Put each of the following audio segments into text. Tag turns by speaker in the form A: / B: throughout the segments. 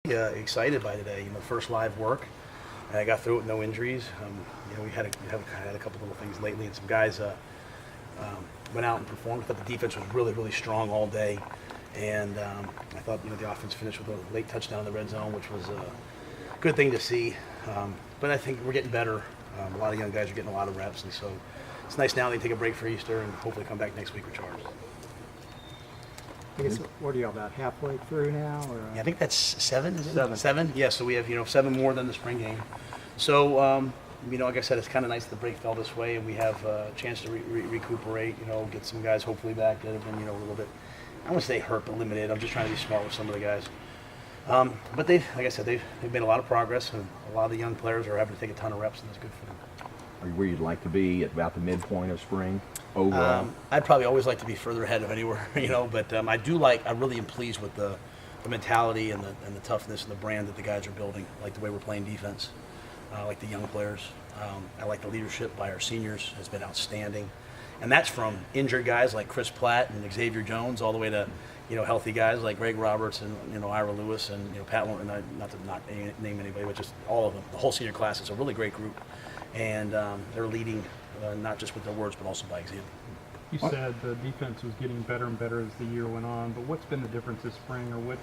A: excited by today. First live work, and I got through it with no injuries. We had a couple little things lately, and some guys went out and performed. I thought the defense was really, really strong all day, and I thought the offense finished with a late touchdown in the red zone, which was a good thing to see. But I think we're getting better. A lot of young guys are getting a lot of reps, and so it's nice now they take a break for Easter and hopefully come back next week recharged.
B: I guess, what are you about halfway through now? Or?
A: Yeah, I think that's 7, is it?
B: 7.
A: 7? Yeah, so we have 7 more than the spring game. So, like I said, it's kind of nice the break fell this way, and we have a chance to recuperate, get some guys hopefully back that have been, a little bit, I wouldn't say hurt, but limited. I'm just trying to be smart with some of the guys. But they've made a lot of progress, and a lot of the young players are having to take a ton of reps, and that's good for them.
C: Are you where you'd like to be at about the midpoint of spring overall?
A: I'd probably always like to be further ahead of anywhere, but I really am pleased with the mentality and the toughness and the brand that the guys are building, like the way we're playing defense, like the young players. I like the leadership by our seniors has been outstanding. And that's from injured guys like Chris Platt and Xavier Jones all the way to, healthy guys like Greg Roberts and, Ira Lewis and, Pat, and not to name anybody, but just all of them. The whole senior class is a really great group. And they're leading not just with their words, but also by example.
D: You said the defense was getting better and better as the year went on, but what's been the difference this spring, or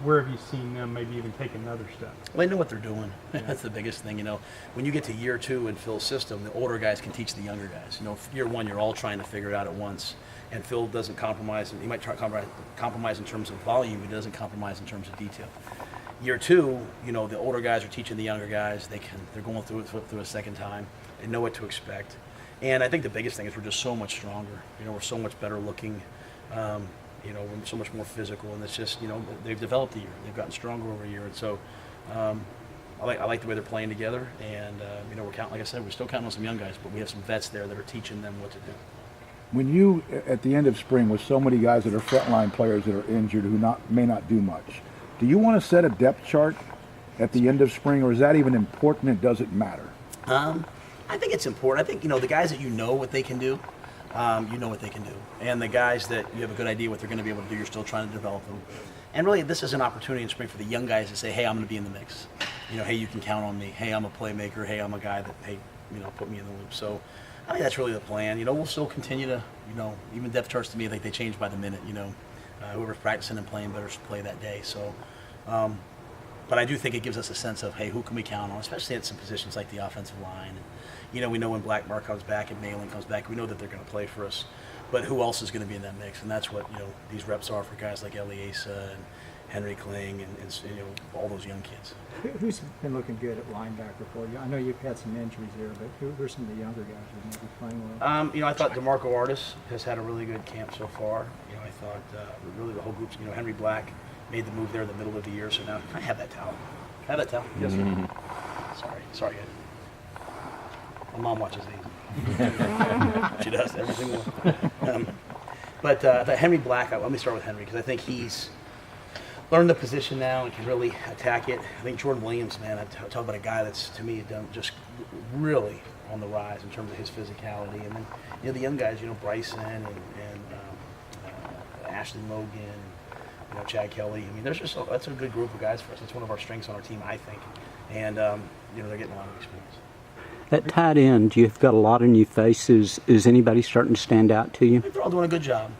D: where have you seen them maybe even take another step?
A: Well, they know what they're doing. That's the biggest thing. When you get to year 2 in Phil's system, the older guys can teach the younger guys. Year 1, you're all trying to figure it out at once, and Phil doesn't compromise. He might try to compromise in terms of volume, but he doesn't compromise in terms of detail. Year 2, the older guys are teaching the younger guys. They're going through it through a second time. They know what to expect. And I think the biggest thing is we're just so much stronger. We're so much better looking. We're so much more physical, and it's just, they've developed a year. They've gotten stronger over a year, and so I like the way they're playing together. And we're counting, like I said, we're still counting on some young guys, but we have some vets there that are teaching them what to do.
E: When you, at the end of spring, with so many guys that are frontline players that are injured who may not do much, do you want to set a depth chart at the end of spring, or is that even important? It doesn't matter.
A: I think it's important. I think the guys that what they can do. What they can do. And the guys that you have a good idea what they're going to be able to do, you're still trying to develop them. And really, this is an opportunity in spring for the young guys to say, hey, I'm going to be in the mix. Hey, you can count on me. Hey, I'm a playmaker. Hey, I'm a guy that, hey, put me in the loop. So I think that's really the plan. We'll still continue to, even depth charts to me, I think they change by the minute. Whoever's practicing and playing better should play that day. So, but I do think it gives us a sense of, hey, who can we count on, especially at some positions like the offensive line. We know when Blackmar comes back and Malin comes back, we know that they're going to play for us. But who else is going to be in that mix? And that's what these reps are for guys like Eliasa and Henry Kling and all those young kids.
B: Who's been looking good at linebacker for you? I know you've had some injuries there, but who are some of the younger guys who may be playing well?
A: I thought DeMarco Artis has had a really good camp so far. I thought really the whole group. Henry Black made the move there in the middle of the year, so now can I have that towel? Can I have that towel? Yes, sir. Sorry, Ed. My mom watches these. She does everything. But the Henry Black, let me start with Henry, because I think he's learned the position now and can really attack it. I think Jordan Williams, man, I talk about a guy that's, to me, done just really on the rise in terms of his physicality. And then, the young guys, Bryson and Ashton Logan, Chad Kelly. I mean, that's a good group of guys for us. It's one of our strengths on our team, I think. And, they're getting a lot of experience.
F: At tight end, you've got a lot of new faces. Is anybody starting to stand out to you?
A: I think they're all doing a good job.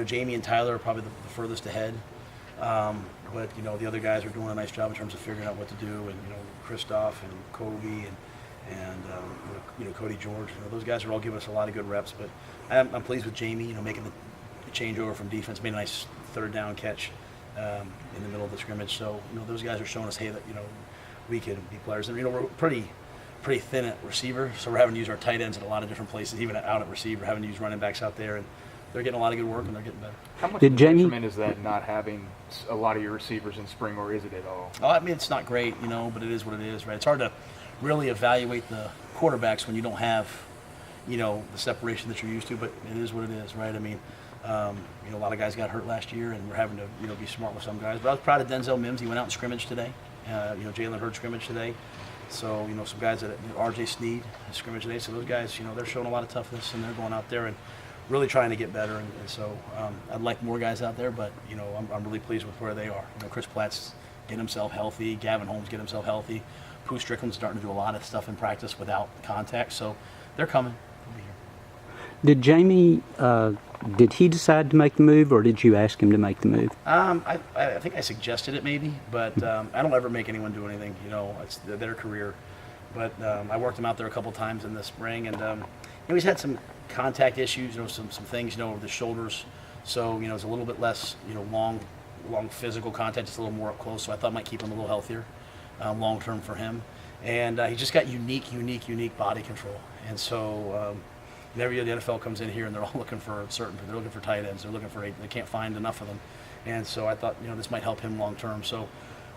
A: Jamie and Tyler are probably the furthest ahead. But, the other guys are doing a nice job in terms of figuring out what to do. And, Christoph and Kobe and Cody George. Those guys are all giving us a lot of good reps. But I'm pleased with Jamie, making the changeover from defense, made a nice third down catch in the middle of the scrimmage. So, those guys are showing us, hey, that, we can be players. And, we're pretty thin at receiver, so we're having to use our tight ends at a lot of different places, even out at receiver, having to use running backs out there, and they're getting a lot of good work, and they're getting better.
G: How much of a detriment is that, not having a lot of your receivers in spring, or is it at all?
A: Oh, I mean, it's not great, but it is what it is, right? It's hard to really evaluate the quarterbacks when you don't have, the separation that you're used to, but it is what it is, right? I mean, a lot of guys got hurt last year, and we're having to, be smart with some guys. But I was proud of Denzel Mims. He went out and scrimmaged today. Jalen Hurd scrimmaged today. So, some guys that R.J. Sneed scrimmage today. So those guys, they're showing a lot of toughness, and they're going out there and really trying to get better. And so I'd like more guys out there, but, I'm really pleased with where they are. Chris Platt's get himself healthy. Gavin Holmes get himself healthy. Pooh Strickland's starting to do a lot of stuff in practice without contact, so they're coming. They'll be here.
F: Did Jamie, did he decide to make the move, or did you ask him to make the move?
A: I think I suggested it maybe, but I don't ever make anyone do anything. You know, it's their career. But I worked him out there a couple times in the spring, and you know, he's had some contact issues. You know, some things, you know, over the shoulders. So you know, it's a little bit less, you know, long physical contact, just a little more up close. So I thought it might keep him a little healthier, long term for him. And he just got unique body control. And so every year the NFL comes in here and they're all looking for they're looking for tight ends. They can't find enough of them. And so I thought, you know, this might help him long term. So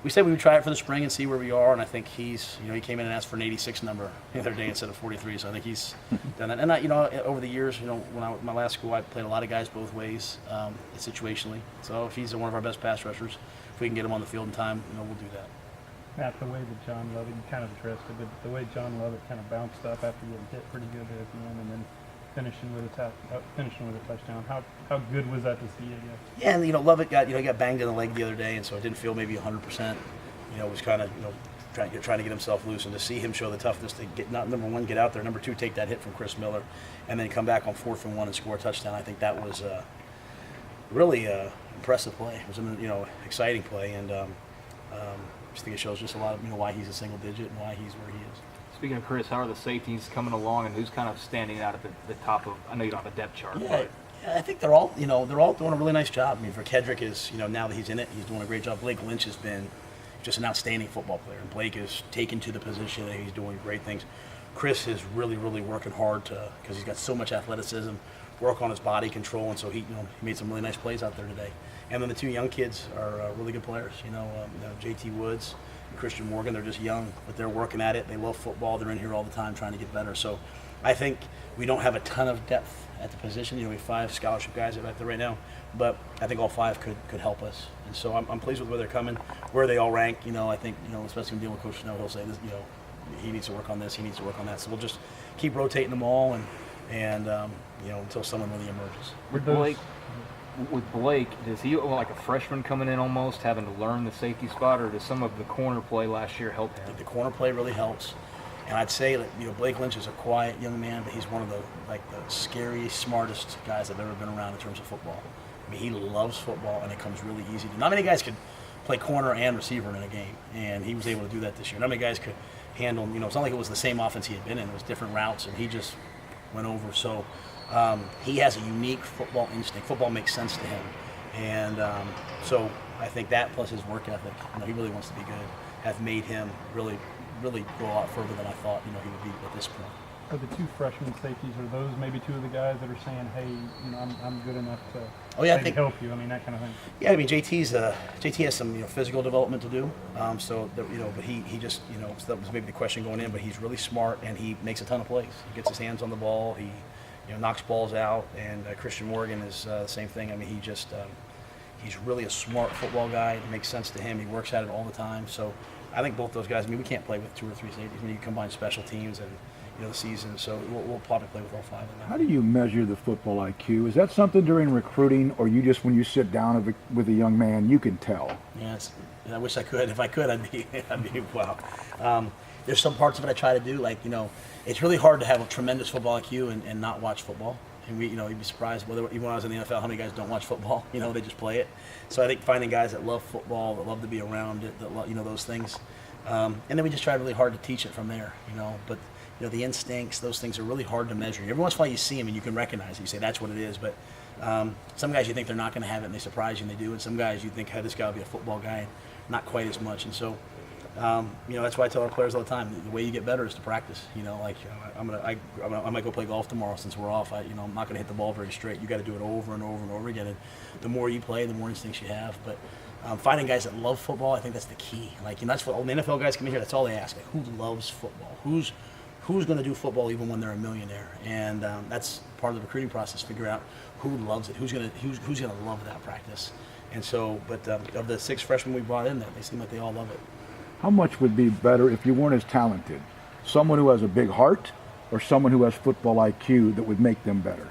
A: we said we would try it for the spring and see where we are. And I think he came in and asked for an 86 number the other day instead of 43. So I think he's done that. And you know, over the years, you know, when I was in my last school, I played a lot of guys both ways, situationally. So if he's one of our best pass rushers, if we can get him on the field in time, you know, we'll do that.
D: Matt, the way that John Lovett, you kind of addressed it, but the way John Lovett kind of bounced up after getting hit pretty good there at the end, and then finishing with a touchdown. How good was that to see? I guess.
A: Yeah, and you know, Lovett got banged in the leg the other day, and so it didn't feel maybe 100%. You know, was kind of trying to get himself loose, and to see him show the toughness to get number one, get out there, number two, take that hit from Chris Miller, and then come back on 4th and 1 and score a touchdown. I think that was really impressive play. It was an exciting play, and I just think it shows just a lot of why he's a single digit and why he's where he is.
G: Speaking of Chris, how are the safeties coming along, and who's kind of standing out at the top of? I know you don't have a depth chart.
A: Yeah, I think they're all doing a really nice job. I mean, for Kedrick is now that he's in it, he's doing a great job. Blake Lynch has been just an outstanding football player, and Blake is taken to the position and he's doing great things. Chris is really working hard because he's got so much athleticism, work on his body control, and so he made some really nice plays out there today. And then the two young kids are really good players. JT Woods and Christian Morgan, they're just young, but they're working at it. They love football. They're in here all the time trying to get better. So I think we don't have a ton of depth at the position. We have 5 scholarship guys back there right now, but I think all 5 could help us. And so I'm pleased with where they're coming, where they all rank. I think, especially when dealing with Coach Snow, he'll say this, he needs to work on this, he needs to work on that. So we'll just keep rotating them all and until someone really emerges.
G: With Blake, does he like a freshman coming in almost having to learn the safety spot, or does some of the corner play last year help him?
A: The corner play really helps, and I'd say that Blake Lynch is a quiet young man, but he's one of the scariest, smartest guys I've ever been around in terms of football. I mean, he loves football, and it comes really easy. Not many guys could play corner and receiver in a game, and he was able to do that this year. Not many guys could handle. It's not like it was the same offense he had been in; it was different routes, and he just went over. So. He has a unique football instinct. Football makes sense to him, and so I think that plus his work ethic, he really wants to be good, have made him really go a lot further than I thought he would be at this point.
D: Are the 2 freshman safeties, are those maybe 2 of the guys that are saying, hey, I'm good enough to help you? I mean, that kind of thing.
A: Yeah, I mean, JT has some physical development to do. But he just so that was maybe the question going in. But he's really smart and he makes a ton of plays. He gets his hands on the ball. He knocks balls out, and Christian Morgan is the same thing. I mean, he's really a smart football guy. It makes sense to him. He works at it all the time. So I think both those guys. I mean, we can't play with 2 or 3 safeties. I mean, you combine special teams and the season. So we'll probably play with all 5 of them.
E: How do you measure the football IQ? Is that something during recruiting, or you just when you sit down with a young man, you can tell?
A: Yes, I wish I could. If I could, I'd be wow. There's some parts of it I try to do, it's really hard to have a tremendous football IQ and not watch football. And you'd be surprised even when I was in the NFL, how many guys don't watch football. They just play it. So I think finding guys that love football, that love to be around it, that love, those things, and then we just try really hard to teach it from there. But the instincts, those things are really hard to measure. Every once in a while you see them and you can recognize it. You say that's what it is. But some guys you think they're not going to have it and they surprise you and they do. And some guys you think, hey, this guy will be a football guy, and not quite as much. And so. That's why I tell our players all the time, the way you get better is to practice. I might go play golf tomorrow since we're off. I'm not going to hit the ball very straight. You got to do it over and over and over again. And the more you play, the more instincts you have. But finding guys that love football, I think that's the key. That's what all the NFL guys come in here. That's all they ask. Who loves football? Who's going to do football even when they're a millionaire? And that's part of the recruiting process. Figure out who loves it. Who's going to love that practice? And so, but of the 6 freshmen we brought in, they seem like they all love it.
E: How much would be better if you weren't as talented? Someone who has a big heart or someone who has football IQ that would make them better?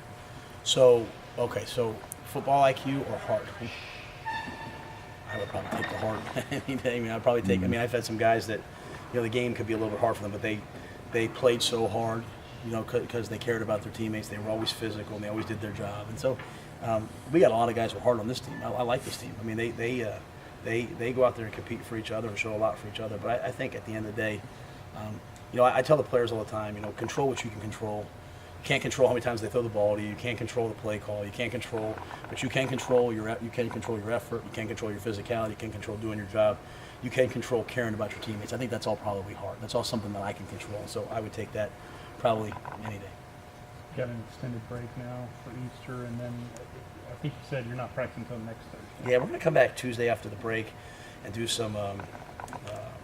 A: So football IQ or heart? I would probably take the hard any day. I mean, I'd probably take. I mean, I've had some guys that, the game could be a little bit hard for them, but they played so hard, because they cared about their teammates. They were always physical and they always did their job. And so we got a lot of guys who are hard on this team. I like this team. I mean, they go out there and compete for each other and show a lot for each other. But I think at the end of the day, I tell the players all the time, control what you can control. You can't control how many times they throw the ball to you. You can't control the play call. You can't control, but you can control your effort. You can control your physicality. You can control doing your job. You can control caring about your teammates. I think that's all probably hard. That's all something that I can control. So I would take that probably any day.
D: Got an extended break now for Easter, and then I think you said you're not practicing until next Thursday.
A: Yeah, we're going to come back Tuesday after the break and do some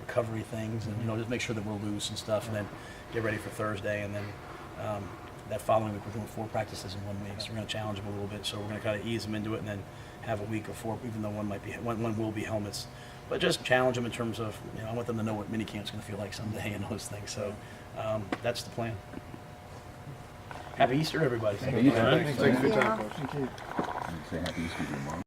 A: recovery things, and just make sure that we're loose and stuff, and then get ready for Thursday, and then that following week we're doing 4 practices in 1 week. So we're going to challenge them a little bit. So we're going to kind of ease them into it, and then have a week of 4, even though one will be helmets, but just challenge them in terms of I want them to know what minicamp's going to feel like someday and those things. So that's the plan. Happy Easter, everybody.
C: Happy Easter.
B: Thanks for your time, Coach. Thank you.
C: Say happy Easter to your mom.